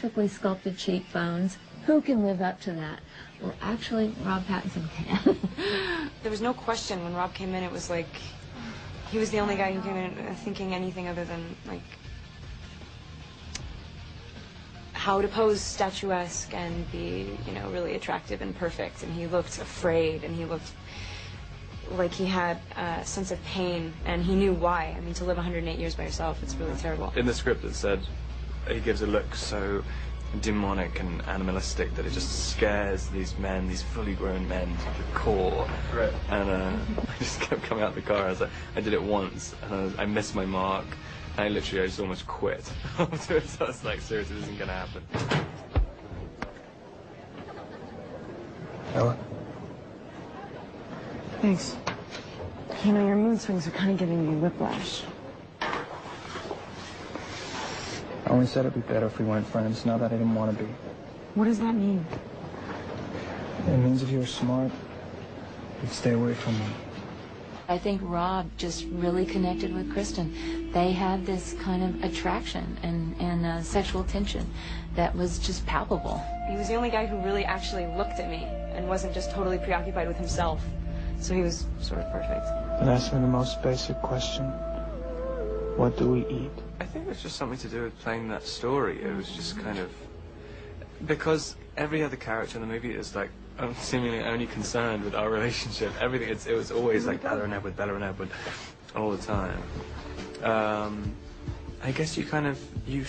Perfectly sculpted cheekbones. Who can live up to that? Well, actually, Rob Pattinson can. There was no question when Rob came in. It was like he was the only guy who came in thinking anything other than like how to pose statuesque and be, you know, really attractive and perfect. And he looked afraid, and he looked like he had a sense of pain, and he knew why. I mean, to live 108 years by yourself, it's really terrible. In the script it said he gives a look so demonic and animalistic that it just scares these men, these fully grown men to the core. Right. And I just kept coming out the car. I did it once, and I missed my mark. And I just almost quit afterwards. I was like, seriously, this isn't going to happen. Ella? Thanks. You know, your mood swings are kind of giving me whiplash. I only said it'd be better if we weren't friends, not that I didn't want to be. What does that mean? It means if you were smart, you'd stay away from me. I think Rob just really connected with Kristen. They had this kind of attraction and sexual tension that was just palpable. He was the only guy who really actually looked at me and wasn't just totally preoccupied with himself. So he was sort of perfect. And ask me the most basic question. What do we eat? I think it was just something to do with playing that story. It was just kind of... Because every other character in the movie is like seemingly only concerned with our relationship. Everything, it was always like Bella and Edward, all the time. I guess you kind of, you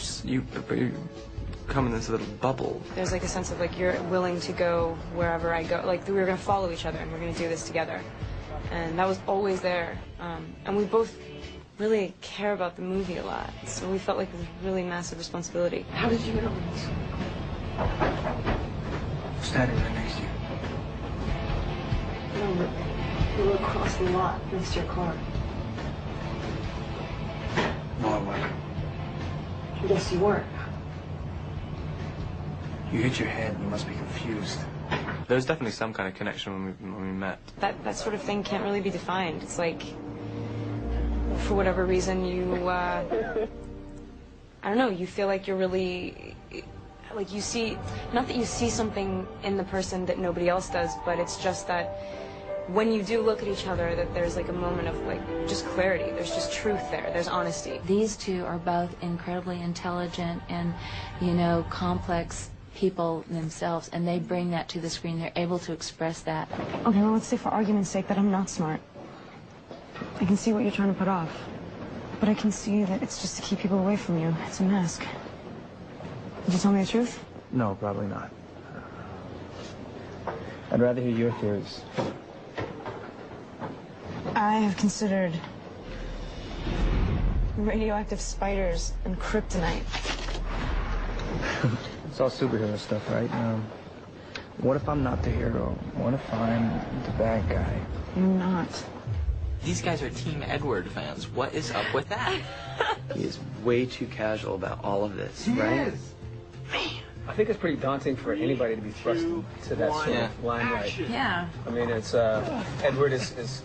come in this little bubble. There's like a sense of like you're willing to go wherever I go. Like we were going to follow each other and we're going to do this together. And that was always there. And we both really care about the movie a lot. So we felt like it was a really massive responsibility. How did you know this? Standing right next to you. No, we were across the lot next to your car. No, I wasn't. Yes, you weren't. You hit your head and you must be confused. There was definitely some kind of connection when we met. That sort of thing can't really be defined. It's like, for whatever reason, you, I don't know, you feel like you're really, like you see, not that you see something in the person that nobody else does, but it's just that when you do look at each other, that there's like a moment of like just clarity. There's just truth there. There's honesty. These two are both incredibly intelligent and, you know, complex people themselves, and they bring that to the screen. They're able to express that. Okay, well, let's say for argument's sake that I'm not smart. I can see what you're trying to put off, but I can see that it's just to keep people away from you. It's a mask. Did you tell me the truth? No, probably not. I'd rather hear your theories. I have considered radioactive spiders and kryptonite. It's all superhero stuff, right? What if I'm not the hero? What if I'm the bad guy? You're not. These guys are Team Edward fans. What is up with that? He is way too casual about all of this, right? I think it's pretty daunting for anybody to be thrust to that sort of limelight. Yeah. I mean, it's Edward is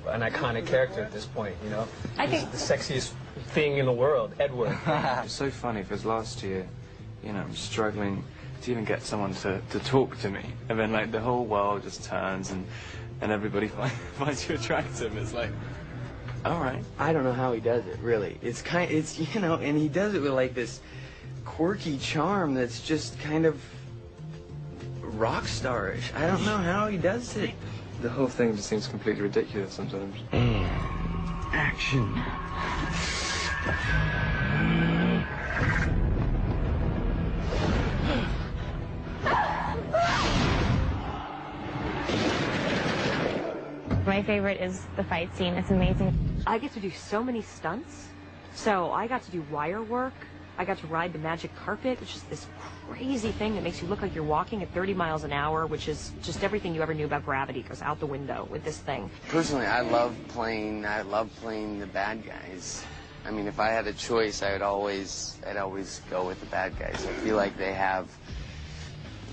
an iconic character at this point, you know. I think the sexiest thing in the world, Edward. It's so funny because last year, you know, I'm struggling to even get someone to talk to me, and then like the whole world just turns and everybody finds you attractive. It's like, all right. I don't know how he does it, really. It's you know, and he does it with like this quirky charm that's just kind of rock starish. I don't know how he does it. The whole thing just seems completely ridiculous sometimes. And action. My favorite is the fight scene. It's amazing. I get to do so many stunts. So I got to do wire work. I got to ride the magic carpet, which is this crazy thing that makes you look like you're walking at 30 miles an hour, which is just everything you ever knew about gravity goes out the window with this thing. Personally, I love playing the bad guys. I mean, if I had a choice, I'd always go with the bad guys. I feel like they have,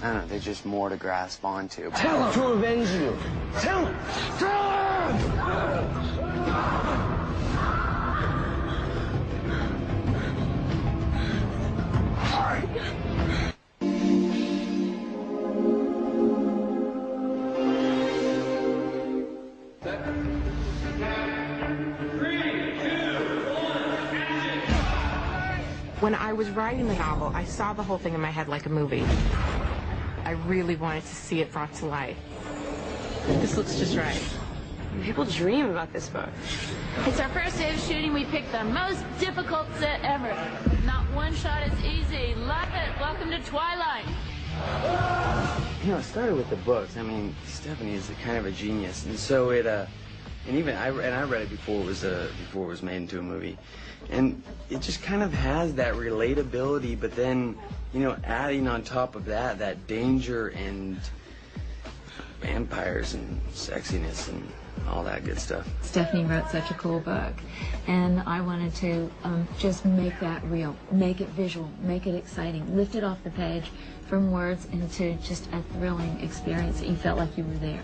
I don't know, they're just more to grasp onto. Tell him to avenge you. Tell him. Tell him. When I was writing the novel, I saw the whole thing in my head like a movie. I really wanted to see it brought to life. This looks just right. People dream about this book. It's our first day of shooting. We picked the most difficult set ever. Not one shot is easy. Love it. Welcome to Twilight. You know, it started with the books. I mean, Stephanie is kind of a genius, and so it, and even I read it before it was made into a movie, and it just kind of has that relatability. But then, you know, adding on top of that, that danger and vampires and sexiness and all that good stuff. Stephanie wrote such a cool book, and I wanted to just make that real, make it visual, make it exciting, lift it off the page from words into just a thrilling experience that you felt like you were there.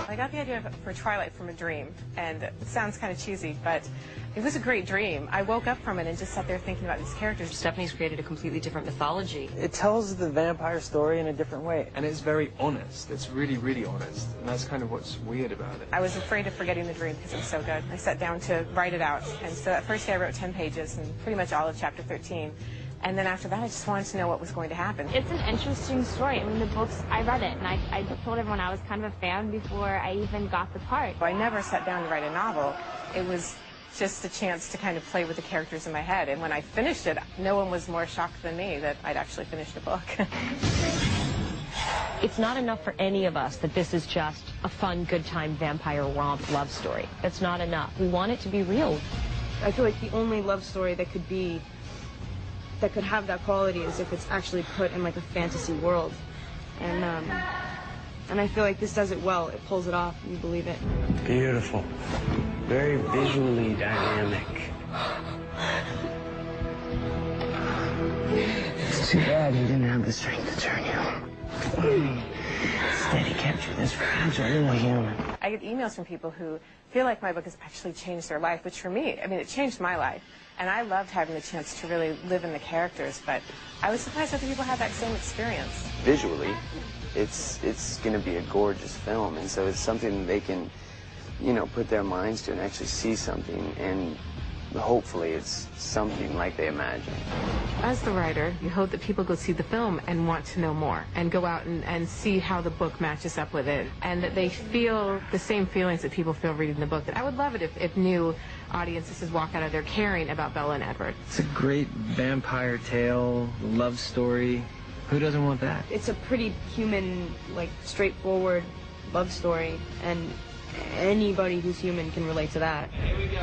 I got the idea for Twilight from a dream, and it sounds kind of cheesy, but it was a great dream. I woke up from it and just sat there thinking about these characters. Stephanie's created a completely different mythology. It tells the vampire story in a different way. And it's very honest. It's really, really honest. And that's kind of what's weird about it. I was afraid of forgetting the dream because it was so good. I sat down to write it out, and so that first day I wrote 10 pages and pretty much all of chapter 13. And then after that, I just wanted to know what was going to happen. It's an interesting story. I mean, the books, I read it, and I told everyone I was kind of a fan before I even got the part. I never sat down to write a novel. It was just a chance to kind of play with the characters in my head. And when I finished it, no one was more shocked than me that I'd actually finished a book. It's not enough for any of us that this is just a fun, good time vampire romp love story. It's not enough. We want it to be real. I feel like the only love story that could have that quality is if it's actually put in like a fantasy world. And I feel like this does it well. It pulls it off, and you believe it. Beautiful. Very visually dynamic. It's too bad you didn't have the strength to turn you. Steady kept you this fragile little human. I get emails from people who feel like my book has actually changed their life, which for me, I mean, it changed my life. And I loved having the chance to really live in the characters, but I was surprised other people had that same experience. Visually, it's going to be a gorgeous film, and so it's something that they can, you know, put their minds to and actually see something, and hopefully it's something like they imagine. As the writer, you hope that people go see the film and want to know more, and go out and see how the book matches up with it, and that they feel the same feelings that people feel reading the book. That I would love it if new audiences would walk out of there caring about Bella and Edward. It's a great vampire tale, love story. Who doesn't want that? It's a pretty human, like, straightforward love story, and anybody who's human can relate to that. Here we go.